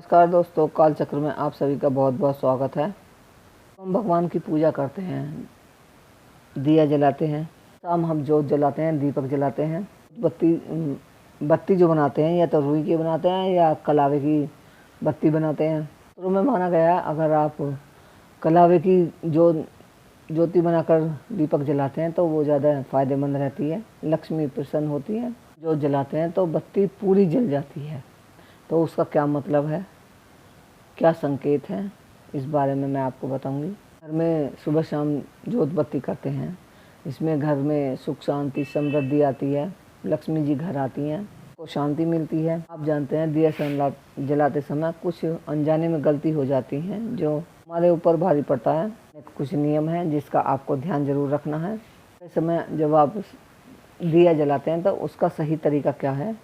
नमस्कार दोस्तों, काल चक्र में आप सभी का बहुत बहुत स्वागत है। हम भगवान की पूजा करते हैं, दिया जलाते हैं, शाम हम जोत जलाते हैं, दीपक जलाते हैं। बत्ती जो बनाते हैं या तो रुई की बनाते हैं या कलावे की बत्ती बनाते हैं। शुरू में माना गया है अगर आप कलावे की ज्योति बनाकर दीपक जलाते हैं तो वो ज़्यादा फायदेमंद रहती है, लक्ष्मी प्रसन्न होती है। जोत जलाते हैं तो बत्ती पूरी जल जाती है। तो उसका क्या मतलब है, क्या संकेत है, इस बारे में मैं आपको बताऊंगी। घर में सुबह शाम जोत बत्ती करते हैं, इसमें घर में सुख शांति समृद्धि आती है, लक्ष्मी जी घर आती हैं, को शांति मिलती है। आप जानते हैं दिया जलाते समय कुछ अनजाने में गलती हो जाती है जो हमारे ऊपर भारी पड़ता है। कुछ नियम है जिसका आपको ध्यान जरूर रखना है। इस समय जब आप दिया जलाते हैं तो उसका सही तरीका क्या है।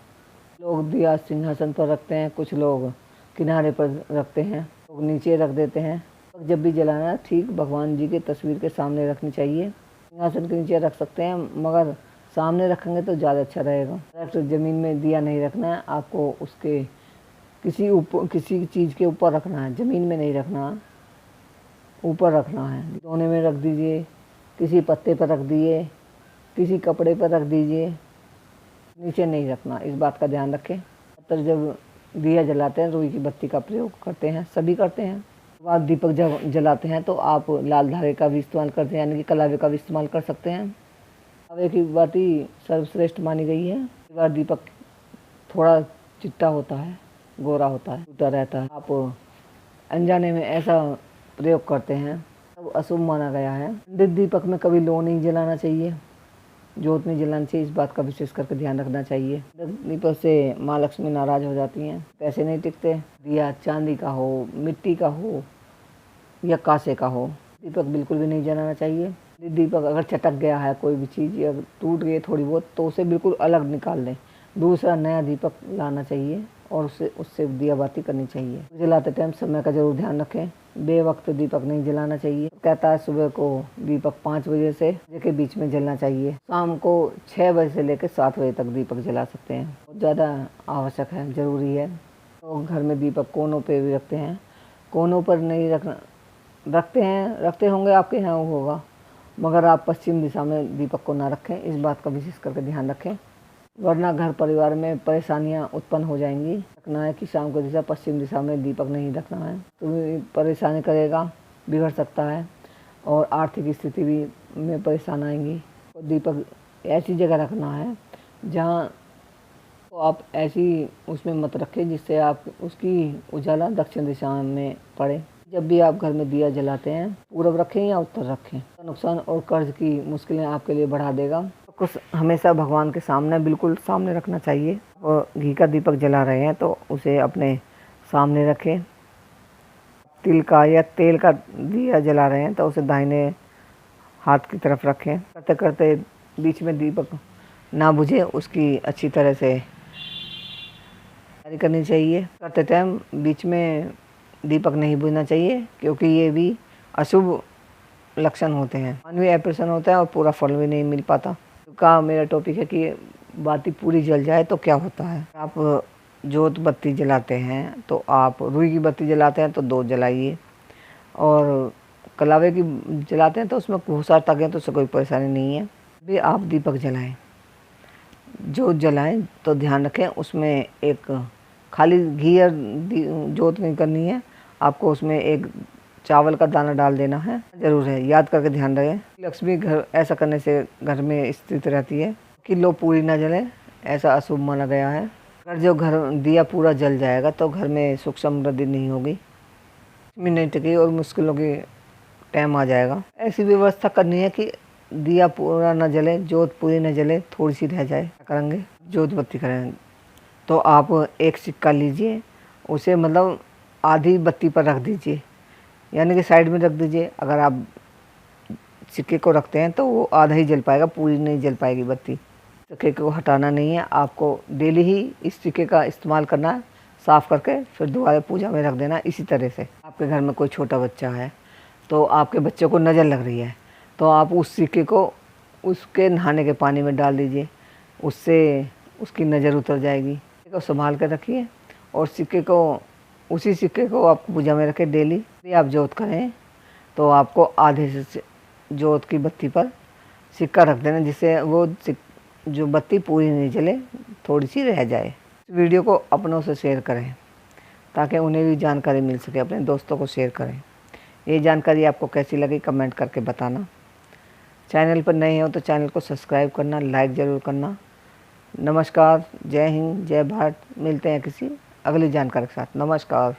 लोग दिया सिंहासन पर रखते हैं, कुछ लोग किनारे पर रखते हैं, लोग नीचे रख देते हैं। जब भी जलाना ठीक भगवान जी की तस्वीर के सामने रखनी चाहिए। सिंहासन के नीचे रख सकते हैं मगर सामने रखेंगे तो ज़्यादा अच्छा रहेगा। डायरेक्ट ज़मीन में दिया नहीं रखना है, आपको उसके किसी चीज़ के ऊपर रखना है, ज़मीन में नहीं रखना, ऊपर रखना है। दोने में रख दीजिए, किसी पत्ते पर रख दिए, किसी कपड़े पर रख दीजिए, नीचे नहीं रखना। इस बात का ध्यान रखें। तब जब दिया जलाते हैं रुई की बत्ती का प्रयोग करते हैं, सभी करते हैं। बाद दीपक जब जलाते हैं तो आप लाल धागे का भी इस्तेमाल करते हैं, यानी कि कलावे का भी इस्तेमाल कर सकते हैं। कलावे की बाती सर्वश्रेष्ठ मानी गई है। कई बार दीपक थोड़ा चिट्टा होता है, गोरा होता है, टूटा रहता है, आप अनजाने में ऐसा प्रयोग करते हैं तब अशुभ माना गया है। दीपक में कभी लो नहीं जलाना चाहिए, जोत नहीं जलानी चाहिए, इस बात का विशेष करके ध्यान रखना चाहिए। दीपक से माँ लक्ष्मी नाराज हो जाती हैं, पैसे नहीं टिकते। दिया चांदी का हो, मिट्टी का हो या कांसे का हो, दीपक बिल्कुल भी नहीं जलाना चाहिए। दीपक अगर चटक गया है, कोई भी चीज़ या टूट गई थोड़ी बहुत, तो उसे बिल्कुल अलग निकाल दें, दूसरा नया दीपक लाना चाहिए और उससे दिया बाती करनी चाहिए। जलाते टाइम समय का जरूर ध्यान रखें, बेवक्त दीपक नहीं जलाना चाहिए। कहता है सुबह को दीपक 5 बजे से के बीच में जलना चाहिए, शाम को 6 बजे से लेकर 7 बजे तक दीपक जला सकते हैं। बहुत ज़्यादा आवश्यक है, ज़रूरी है। तो घर में दीपक कोनों पे भी रखते हैं, कोनों पर नहीं रखना, रखते होंगे आपके यहाँ होगा, मगर आप पश्चिम दिशा में दीपक को ना रखें, इस बात का विशेष करके ध्यान रखें, वरना घर परिवार में परेशानियां उत्पन्न हो जाएंगी। रखना है कि शाम को दिशा पश्चिम दिशा में दीपक नहीं रखना है, तो परेशानी करेगा, बिगड़ सकता है और आर्थिक स्थिति भी में परेशान आएंगी। तो दीपक ऐसी जगह रखना है जहाँ तो आप ऐसी उसमें मत रखें जिससे आप उसकी उजाला दक्षिण दिशा में पड़े। जब भी आप घर में दिया जलाते हैं पूरब रखें या उत्तर रखें, तो नुकसान और कर्ज की मुश्किलें आपके लिए बढ़ा देगा। तो कुछ हमेशा भगवान के सामने बिल्कुल सामने रखना चाहिए। और घी का दीपक जला रहे हैं तो उसे अपने सामने रखें। तिल का या तेल का दिया जला रहे हैं तो उसे दाहिने हाथ की तरफ रखें। करते करते बीच में दीपक ना बुझे, उसकी अच्छी तरह से तैयारी करनी चाहिए। करते टाइम बीच में दीपक नहीं बुझना चाहिए, क्योंकि ये भी अशुभ लक्षण होते हैं, मन भी अप्रसन्न होता है और पूरा फल भी नहीं मिल पाता। का मेरा टॉपिक है कि बाती पूरी जल जाए तो क्या होता है। आप जोत बत्ती जलाते हैं तो आप रुई की बत्ती जलाते हैं तो 2 जलाइए, और कलावे की जलाते हैं तो उसमें भूसा तक तो उससे कोई परेशानी नहीं है। भी आप दीपक जलाएं, जोत जलाएं तो ध्यान रखें उसमें एक खाली घी और जोत नहीं करनी है, आपको उसमें एक चावल का दाना डाल देना है, जरूर है, याद करके ध्यान रहे। लक्ष्मी घर ऐसा करने से घर में स्थित रहती है कि लो पूरी ना जले, ऐसा अशुभ माना गया है। अगर जो घर दिया पूरा जल जाएगा तो घर में सुख समृद्धि नहीं होगी, लक्ष्मी नहीं टिकेगी और मुश्किलों की टाइम आ जाएगा। ऐसी व्यवस्था करनी है कि दिया पूरा न जले, जोत पूरी न जले, थोड़ी सी रह जाए। क्या करेंगे, जोत बत्ती करेंगे तो आप एक सिक्का लीजिए, उसे मतलब आधी बत्ती पर रख दीजिए, यानी कि साइड में रख दीजिए। अगर आप सिक्के को रखते हैं तो वो आधा ही जल पाएगा, पूरी नहीं जल पाएगी बत्ती। सिक्के को हटाना नहीं है, आपको डेली ही इस सिक्के का इस्तेमाल करना है, साफ़ करके फिर दोबारा पूजा में रख देना। इसी तरह से आपके घर में कोई छोटा बच्चा है तो आपके बच्चे को नज़र लग रही है तो आप उस सिक्के को उसके नहाने के पानी में डाल दीजिए, उससे उसकी नज़र उतर जाएगी। सिक्के को संभाल कर रखिए और सिक्के को उसी सिक्के को आप पूजा में रखें डेली। यदि आप जोत करें तो आपको आधे से जोत की बत्ती पर सिक्का रख देना, जिससे वो जो बत्ती पूरी नहीं जले, थोड़ी सी रह जाए। वीडियो को अपनों से शेयर करें ताकि उन्हें भी जानकारी मिल सके, अपने दोस्तों को शेयर करें। ये जानकारी आपको कैसी लगी कमेंट करके बताना। चैनल पर नए हो तो चैनल को सब्सक्राइब करना, लाइक ज़रूर करना। नमस्कार, जय हिंद, जय भारत। मिलते हैं किसी अगली जानकारी के साथ। नमस्कार।